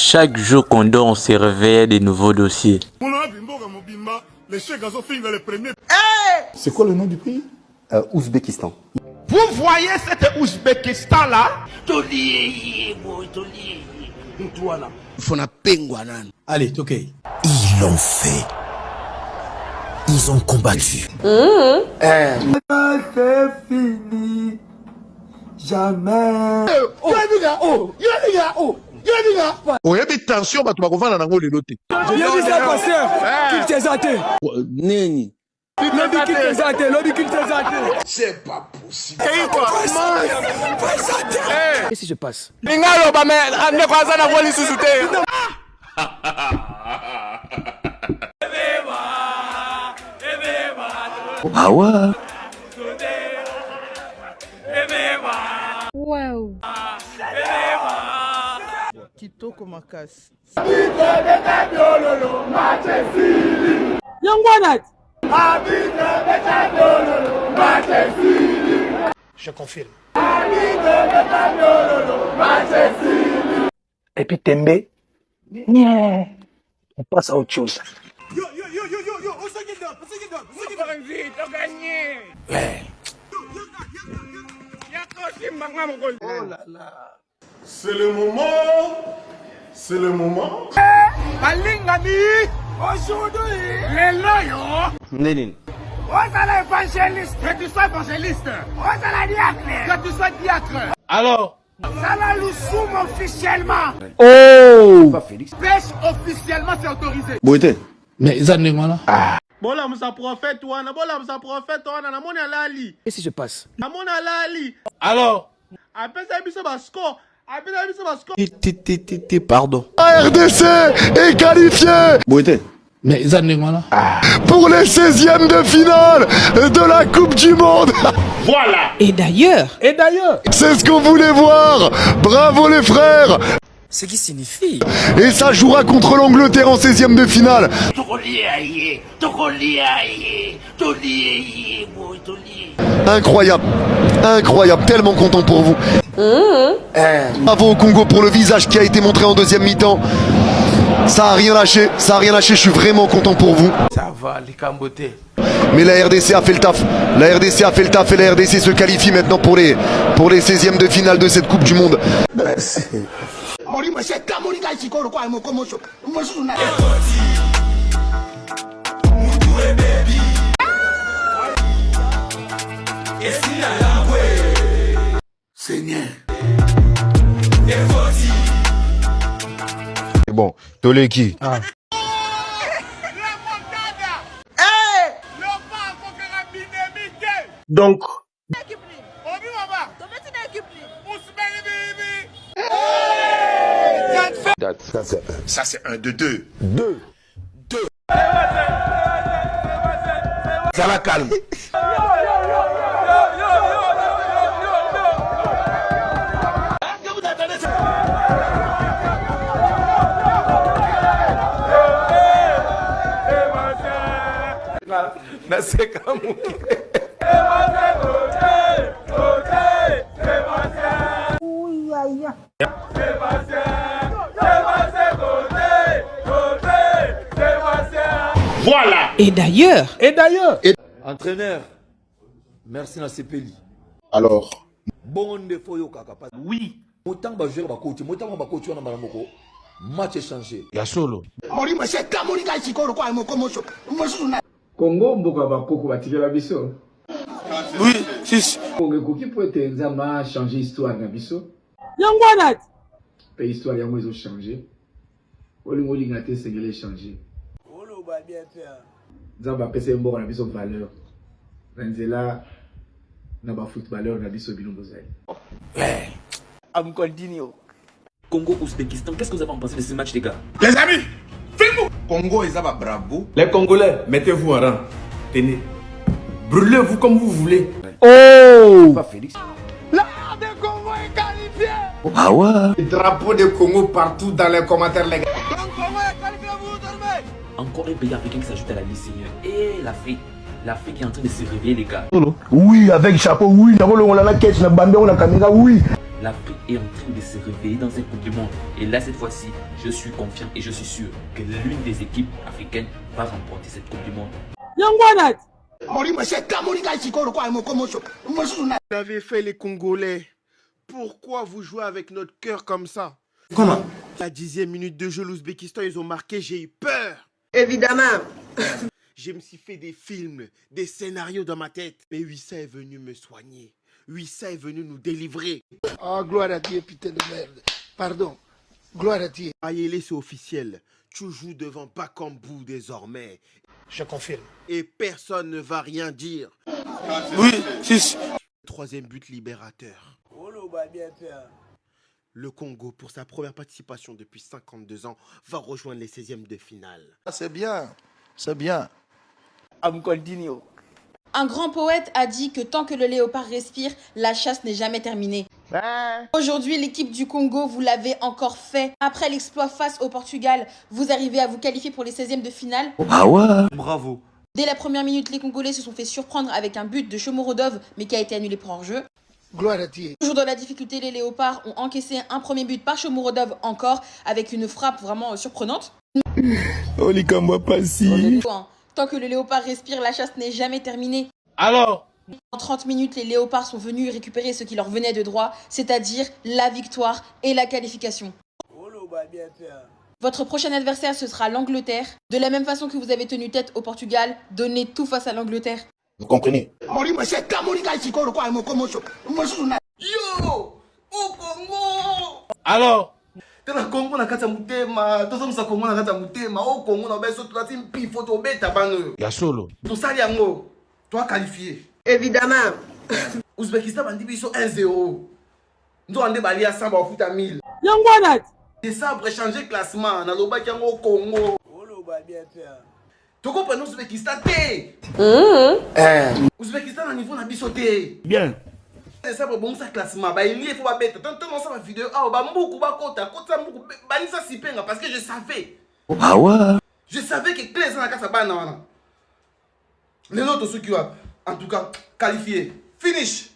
Chaque jour qu'on dort, on se réveille des nouveaux dossiers. C'est quoi le nom du pays? Ouzbékistan. Vous voyez cet Ouzbékistan là? Allez, ok. Ils l'ont fait. Ils ont combattu. C'est fini. Jamais. Oh, il y a des tensions, mais tu vas comprendre dans le loté. J'ai dit ça, pasteur. Qu'il t'es athée. Neni. Lobby qu'il t'es athée. Lobby qu'il t'es athée. C'est pas possible. Et si je passe? Ah ouais. Wow. Kitoko makasi. Je confirme. Et puis Tembe. Yeah. On passe à autre chose. Oh là là. C'est le moment. C'est le moment. Aujourd'hui, les loyaux. Neni. On est évangéliste. Que tu sois évangéliste. On est diacre. Que tu sois diacre. Alors. Ça la lousoum officiellement. Oh. Pas Félix. Pêche officiellement, c'est autorisé. Boité. Mais ils en ont là. Bola musa prophète wana, bola musa prophète wana na moni alali. Et si je passe? Na moni alali. Alors. Apesa biso ba score. Apesa biso ba score. Pardon. RDC est qualifié Boité. Mais ils en ont là. pour les 16e de finale de la Coupe du Monde. Voilà. Et d'ailleurs, C'est ce qu'on voulait voir. Bravo les frères. Ce qui signifie. Et ça jouera contre l'Angleterre en 16e de finale. Incroyable. Incroyable. Tellement content pour vous. Bravo au Congo pour le visage qui a été montré en deuxième mi-temps. Ça a rien lâché. Ça a rien lâché. Je suis vraiment content pour vous. Ça va, les cambotés. Mais la RDC a fait le taf. La RDC a fait le taf et la RDC se qualifie maintenant pour les 16e de finale de cette Coupe du Monde. Merci. Seigneur. Bon, Toleki. Donc, ça c'est un de deux. Ça va calme. Voilà. et d'ailleurs, Entraîneur. Merci na CPLI. Alors, Bon de foyo kaka. Oui. Autant ba jouer ba coach, autant ba coach na baramoko. Match échangé. Ya solo. Congo mboka bakoko batikela biso. Oui, si. Congo koki po ete examen a changé histoire na biso. Yangwanat, Pe histoire yango ezo changer. Olingo linga te sengele changer. Olo ba bien faire. Nzamba pese mboka na biso valeur. Na nzela na ba footballeur na biso bino bozali. Am continue. Congo-Ouzbékistan, qu'est-ce que vous avez pensé de ce match, les gars? les amis, Congo et Zaba Bravo. Les Congolais, mettez-vous en rang. Tenez. Brûlez-vous comme vous voulez. Oh. Pas Félix. Ah ouais. Drapeau de Congo partout dans les commentaires, les gars. Encore un pays africain qui s'ajoute à la liste, Seigneur. Et l'Afrique. L'Afrique est en train de se réveiller, les gars. Oui, avec chapeau, oui. On a la caisse, on a bandé, on a caméra, oui. l'Afrique est en train de se réveiller dans cette Coupe du Monde. Et là, cette fois-ci, je suis confiant et je suis sûr que l'une des équipes africaines va remporter cette Coupe du Monde. Vous avez fait les Congolais. Pourquoi vous jouez avec notre cœur comme ça? Comment? La 10e minute de jeu, l'Ouzbékistan, ils ont marqué, j'ai eu peur. Évidemment. Je me suis fait des films, des scénarios dans ma tête. Mais Wissa est venu me soigner. Wissa est venu nous délivrer. Oh, gloire à Dieu, putain de merde. Pardon. Gloire à Dieu. Ayele, c'est officiel. Tu joues devant Bakambu désormais. Je confirme. Et personne ne va rien dire. Oui, c'est... Troisième but libérateur. Le Congo, pour sa première participation depuis 52 ans, va rejoindre les 16e de finale. C'est bien, c'est bien. Un grand poète a dit que tant que le léopard respire, la chasse n'est jamais terminée. Aujourd'hui, l'équipe du Congo, vous l'avez encore fait. Après l'exploit face au Portugal, vous arrivez à vous qualifier pour les 16e de finale. Bravo. Dès la première minute, les Congolais se sont fait surprendre avec un but de Shomorodov, mais qui a été annulé pour hors-jeu. Gloire à Dieu. Toujours dans la difficulté, les léopards ont encaissé un premier but par Shomorodov encore, avec une frappe vraiment surprenante. Tant que le léopard respire, la chasse n'est jamais terminée. Alors? En 30 minutes, les léopards sont venus récupérer ce qui leur venait de droit, c'est-à-dire la victoire et la qualification. Votre prochain adversaire, ce sera l'Angleterre. De la même façon que vous avez tenu tête au Portugal, donnez tout face à l'Angleterre. Vous comprenez? Yo, au Congo! Alors? Tena Congo na kata mutema, tozomisa Congo na kata mutema, au Congo na beso tolati mpifo tobeta bano. Ya solo. Tosali yango, toi qualifié. Évidemment. Ouzbékistan bandi biso 1-0. Ndo ande bali ya samba ofuta 1000. Et ça après changer classement na loba yango au Congo. Toko pano Ouzbékistan te. Ouzbékistan na niveau na biso te. Bien. Et ça pour bon ça classement, bah il y faut pas bête. Tant on ça ma vidéo, ah bah mbuku ba kota mbuku banisa sipenga parce que je savais. Je savais que Claire na kasa bana wana. Les autres ceux qui ont en tout cas qualifié. Finish.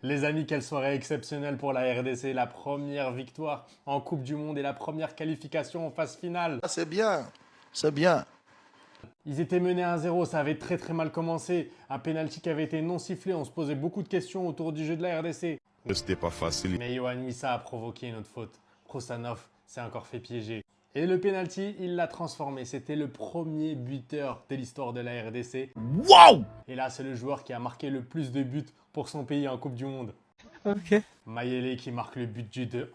Les amis, quelle soirée exceptionnelle pour la RDC, la première victoire en Coupe du Monde et la première qualification en phase finale. C'est bien, c'est bien. Ils étaient menés 1-0, ça avait très mal commencé. Un penalty qui avait été non sifflé, on se posait beaucoup de questions autour du jeu de la RDC. C'était pas facile. Mais Yohan Wissa a provoqué une autre faute. Krosanov s'est encore fait piéger. Et le penalty, il l'a transformé. C'était le premier buteur de l'histoire de la RDC. Wow! Et là, c'est le joueur qui a marqué le plus de buts pour son pays en Coupe du Monde. Ok. Mayele qui marque le but du 2-1.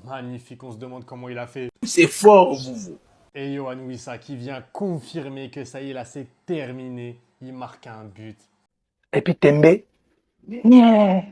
Magnifique, on se demande comment il a fait. C'est fort, vous. Et Yohan Wissa qui vient confirmer que ça y est, là, c'est terminé. Il marque un but. Et puis Tembe. Yeah.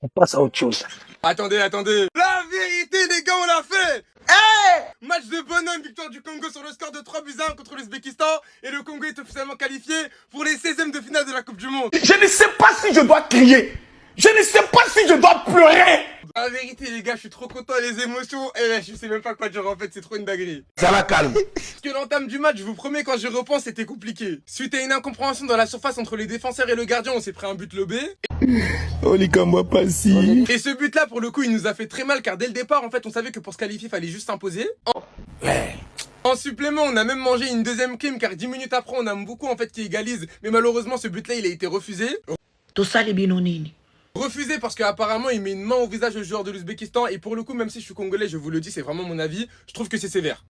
On passe à autre chose. Attendez. La vérité, les gars, on l'a fait! Hey! Match de bonhomme, victoire du Congo sur le score de 3-1 contre l'Ouzbékistan. Et le Congo est officiellement qualifié pour les 16e de finale de la Coupe du Monde. Je ne sais pas si je dois crier. Je ne sais pas si je dois pleurer. La vérité, les gars, je suis trop content, les émotions. Et je sais même pas quoi dire en fait, c'est trop une dinguerie. Ça va calme. Parce que l'entame du match, je vous promets, quand je repense, c'était compliqué. Suite à une incompréhension dans la surface entre les défenseurs et le gardien, on s'est pris un but lobé. Et ce but-là, pour le coup, il nous a fait très mal car dès le départ, en fait, on savait que pour se qualifier, il fallait juste s'imposer. En supplément, on a même mangé une deuxième clim car 10 minutes après, on a beaucoup en fait qui égalise. Mais malheureusement, ce but-là, il a été refusé. Tout ça, les binonini. Refusé parce qu'apparemment, il met une main au visage au joueur de l'Ouzbékistan. Et pour le coup, même si je suis congolais, je vous le dis, c'est vraiment mon avis. Je trouve que c'est sévère.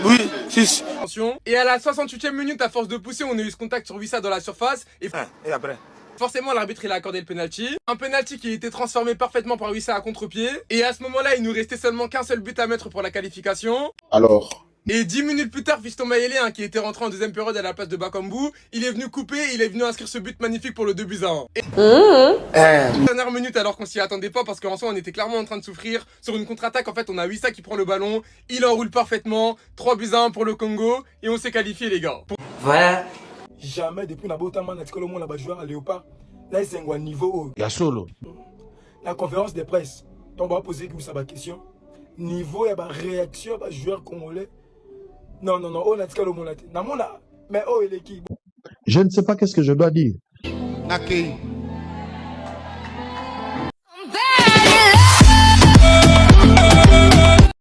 Oui, c'est... Attention. Et à la 68e minute, à force de pousser, on a eu ce contact sur Wissa dans la surface. Et après? Forcément, l'arbitre il a accordé le penalty. Un penalty qui a été transformé parfaitement par Wissa à contre-pied. Et à ce moment-là, il nous restait seulement qu'un seul but à mettre pour la qualification. Alors? Et 10 minutes plus tard, Fiston Mayele, qui était rentré en deuxième période à la place de Bakambu, il est venu couper, il est venu inscrire ce but magnifique pour le 2-1. Et dernière minute alors qu'on s'y attendait pas parce qu'en soi on était clairement en train de souffrir. Sur une contre-attaque, en fait, on a Wissa qui prend le ballon, il enroule parfaitement, 3-1 pour le Congo et on s'est qualifié les gars. Voilà. Jamais depuis Nabotama, Natikolo, mon joueur à Léopard, là c'est un niveau. Ya solo. La conférence de presse, on va poser une question. Niveau, il y a une réaction, il y a joueur congolais. Non, oh, Natikolo, mon mais oh, il est qui? Je ne sais pas qu'est-ce que je dois dire. Nakei.